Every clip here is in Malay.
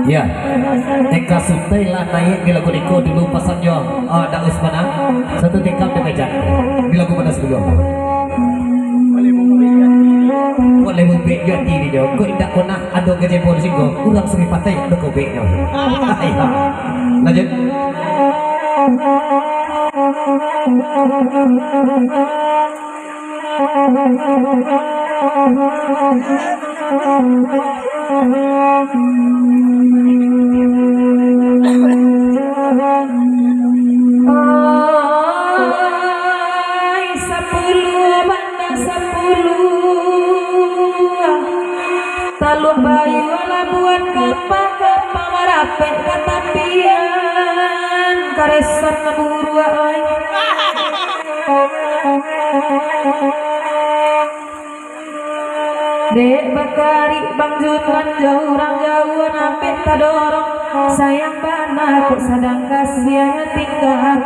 Ya, Eka Suntai lah naik di lagu Niko dulu pasannya ada Usmana satu tingkat di meja di lagu mana sebelum boleh membek jati di dia kau tidak pernah ada kerja polisi kau ulang seri patai ada kau beknya lanjut Taluk bayu labuan kapal marapek katapian karesan naburu ay Dek bakari bang jungan jauh apek tadorong sayang bana kok sadang kasihan tinggal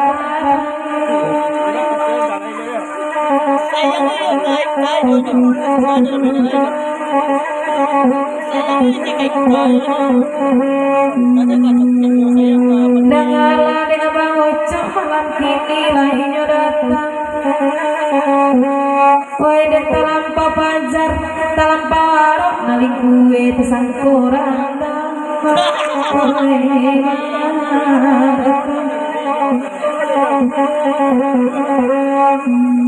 dengarlah di abang ucap malam kini lainnya datang woi dek talampau pajar talampau warok nali kue pesan kurang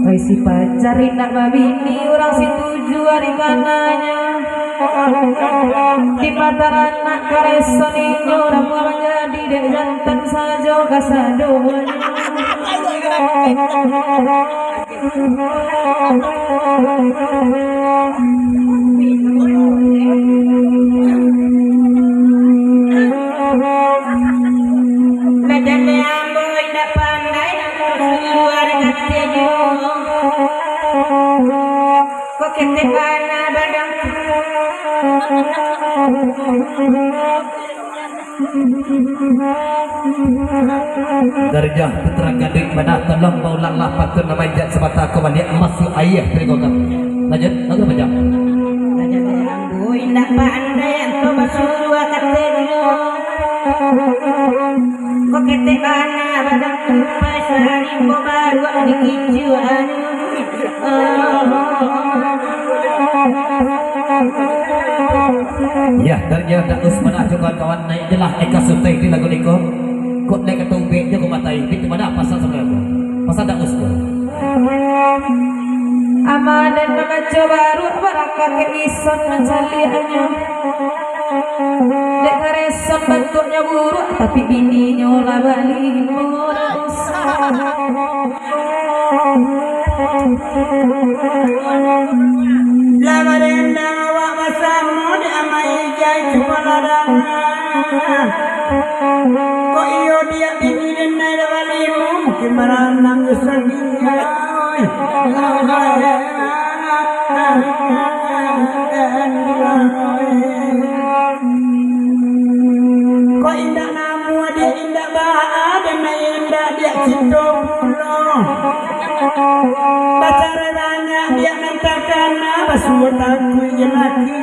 woi si pacar indah babini orang si tuju hari kananya di mata anak kareson ini orang menjadi dek jantan saja kasadonya badan ambo indah pandai luar katanya kok kete pana badang Darjah putra gading mana tolong maulang lah patun nama ijat semata kembali masuk ayah terikokam lanjut lagu apa jam badan ambo indah pandai atau basua katanya kok kete pana badang pasari baru di kijuan ya darjah dan Usmana juga kawan naik jelah Eka Suntai di lagu Niko kok naik ketumbiknya ke matai itu mana pasal sebenarnya pasal tak Usmana amadan mengacu baru barakat ke ison mencaliannya dek kareson bentuknya buruk tapi bininya olah bali murah lama rendang awak masamu di amai jai cuma larang kok iyo dia bini dan naik balimu mungkin meranang keserginya kok indah namu dia indah baha dan indah dia cinta pulau pacar banyak dia nantakan basuh takku yang lagi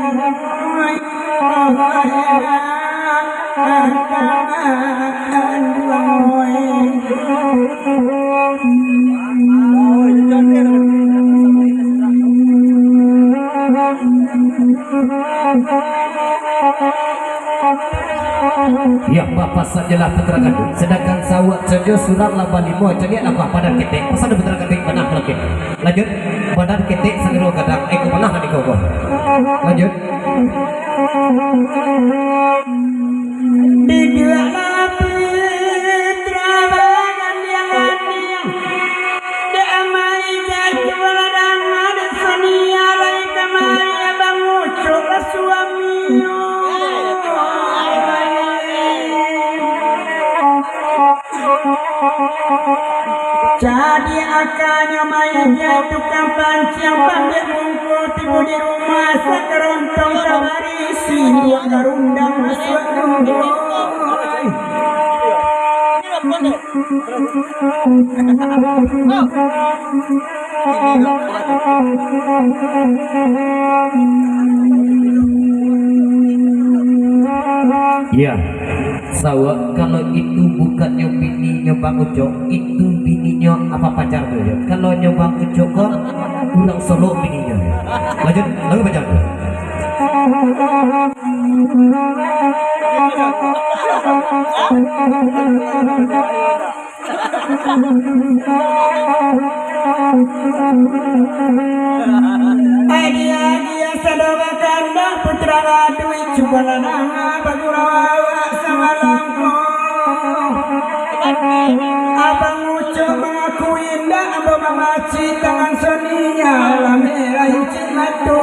ya bapak sajalah putra gading sedangkan sawak saja surat laban limo jadi apa badan ketek pasal ada putra gading mana lagi lanjut badan ketek segera gadang aku mana kan kau lanjut di dua putra badan yang adil di amai jadi waladang ada sonia lai kamari abang ucuk suaminya jadi akannya mayatnya tukang pancing pandai bungkul tibu di rumah sekerontong kabarisi dua garundang masuk nunggu Ya, Sawa, kalau itu bukannya bininya Bang Ucok, itu bininya apa pacar tuh ya? Kalau nyoba Ucok kok kurang solo bininya. Lanjut, lalu pacar tuh. Dia sadava kanda putra wadui cubalana bagurawa samalangko abang ucok mengaku indah abang mamaci tangan soninya lamera yuci matu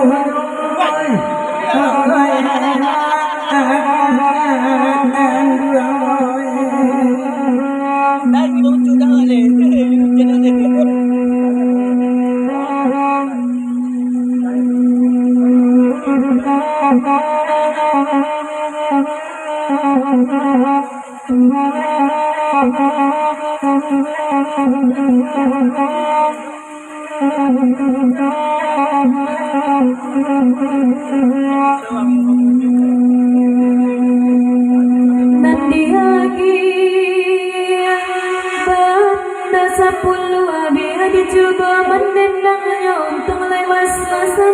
Sepuluh abia dicoba menendangnya untuk lewas masa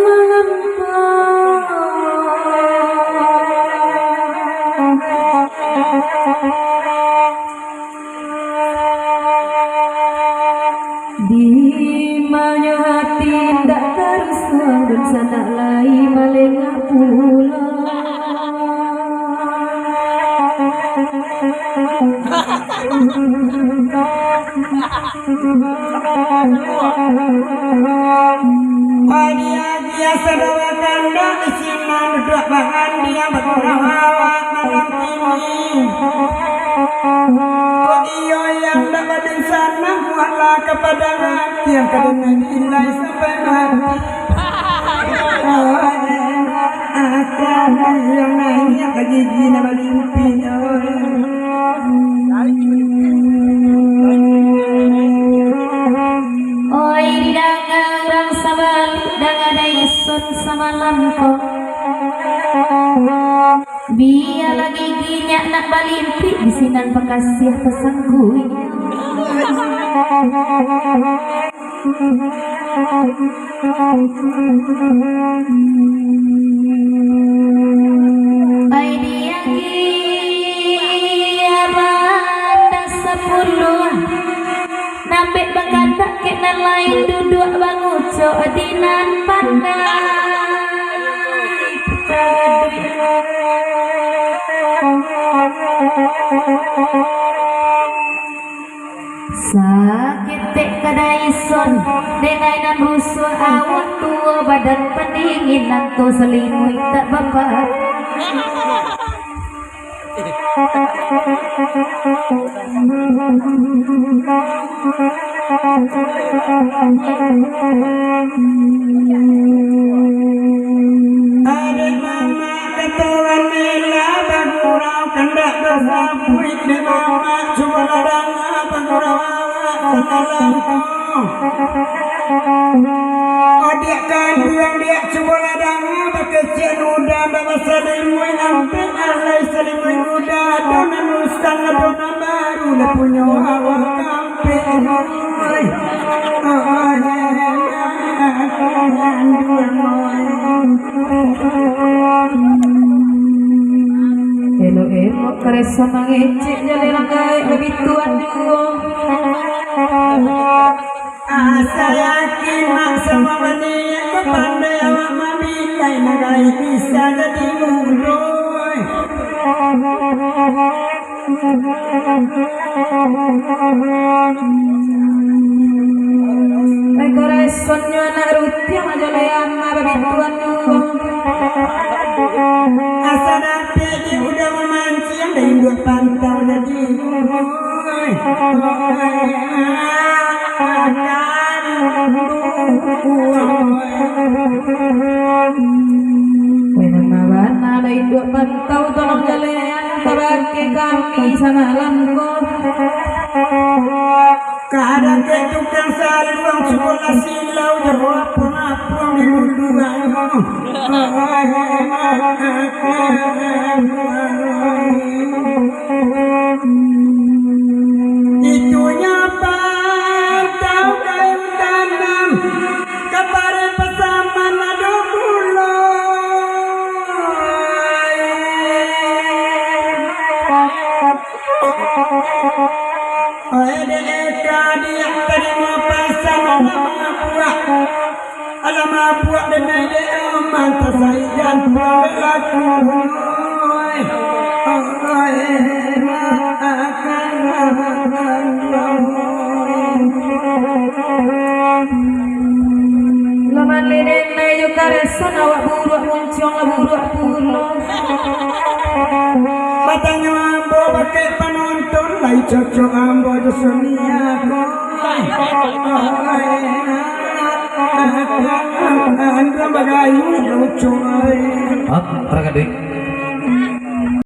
di mana hati tak terusah dan sanak lai malengah pula. Dia sadawa kanda isiman duduk bahan dia berkurawa malam ini. Kok iyo yang dapat di sana muatlah kepada hati yang kadang nilai sampai mati. Akan yang nanya ke gigi nama limpi. Oi di dangang sabalik dangan daisun sama lampu. Biar lagi ginyak nak balimpi di sinan pekasih pesangkui. Ai dia banda 10 nambe baganda kena lain duduk Bang Ucok dinan sakit tek kadaison denainan rusuh awak tua badan pendinginan tu selimut tak bapak. Adik mama ketuan nila bagurau kendak bersapui di mama cuma ladang bagurau semalamku. Adik kandung dia cuma ladang bekecil udah bahasa dimui ampe alai selimui udah dona mustang dona baru dah punya awak kampe. Elo keresa mangecek jale langgai lebih tuan dua. Asa yakin mak sama mania kepandai awak mamilai nagai bisa jadi muroy. Koresonnya anak rutin aja lean babituan dulu. Asa dapat udah memancing dan dua pantau jadi muroy. Menawan ada induk pantau tolong jalean pakai kami sama lampu. Kadang ke tukang saluang sekolah silau jawab pengapuan di lunduan. Itunya pantau kayu tanam kepare pesaman ado Alam buat dengan dia mantap saya buat laku Laman leden na yung karesan awak buruak muncung la buruak pulau. Batanya ambo pakai penonton lai cocok ambo di dunia Anda bagai lucu Hah, para gading